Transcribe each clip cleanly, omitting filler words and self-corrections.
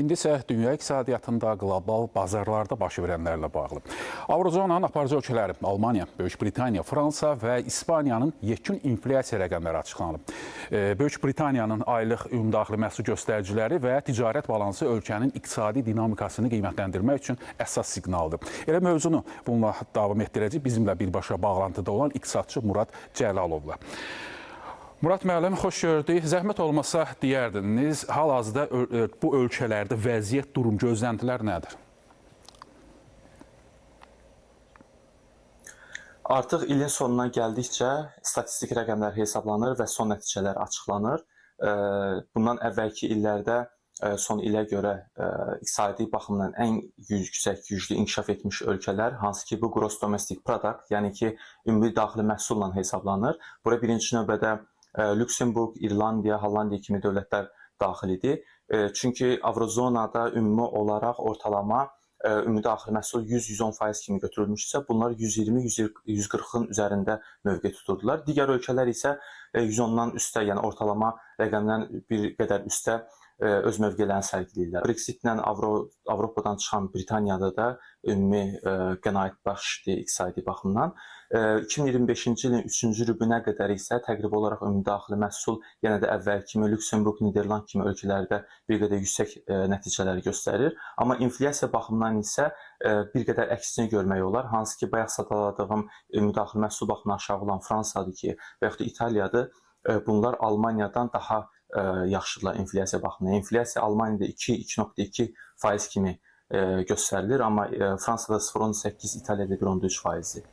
İndi isə dünya iqtisadiyyatında qlobal bazarlarda baş verənlərlə bağlı. Avrozonanın aparıcı ölkələri Almaniya, Böyük Britaniya, Fransa və İspaniyanın yekun inflyasiya rəqəmləri açıqlanıb. Böyük Britaniyanın aylıq ümumdaxili məhsul göstəriciləri və ticarət balansı ölkənin iqtisadi dinamikasını qiymətləndirmək üçün əsas siqnaldır. Elə mövzunu bununla davam etdirəcək bizimlə birbaşa bağlantıda olan iqtisadçı Murad Cəlalovla. Murad müəllim, xoş gördük. Zəhmət olmasa deyərdiniz, hal-hazırda bu ölkələrdə vəziyyət, durum, gözləntilər nədir? Artıq ilin sonuna gəldikcə statistik rəqəmlər hesablanır və son nəticələr açıqlanır. Bundan əvvəlki illərdə son ilə görə iqtisadi baxımdan ən yüksək, güclü inkişaf etmiş ölkələr, hansı ki bu Gross Domestic Product, yəni ki ümumi daxili məhsulla hesablanır. Bura birinci növbədə Lüksemburq, İrlandiya, Hollandiya kimi dövlətlər daxil idi. Çünki Avrozonada ümumi olaraq ortalama ümumi daxili məhsul 100-110% kimi götürülmüşsə, bunlar 120-140-ın üzərində mövqe tuturdular. Digər ölkələr isə 110-dan üstə, yəni ortalama rəqəmdən bir qədər üstə öz mövqelərini sərgiləyirlər. Brexitlə Avropadan çıxan Britaniyada da ümumi qənaətbəxşdir iqtisadi baxımdan. 2025-ci ilin 3-cü rübünə qədər isə təqribi olaraq ümumi daxili məhsul yenə də əvvəl kimi Lüksemburq, Niderland kimi ölkələrdə bir qədər yüksək nəticələr göstərir. Amma inflyasiya baxımından isə bir qədər əksini görmək olar. Hansı ki, bayaq sadaladığım ümumi daxili məhsul baxımından aşağı olan Fransadır ki, və yaxud da İtaliyadır. Bunlar Almaniyadan daha yaxşıdırlar inflyasiya baxımından. İnflyasiya Almaniyada 2,2% kimi göstərilir, amma Fransada 0,8%, İtaliyada 1,3%-dir.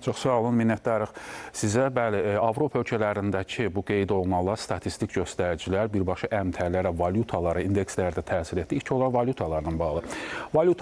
Çox sağ olun, minnətdarıq sizə. Bəli, Avropa ölkələrindəki bu qeyd olunanlar, statistik göstəricilər birbaşa əmtələrə, valyutalara, indekslərdə təsir etdi. İlk olaraq valyutalarla bağlı.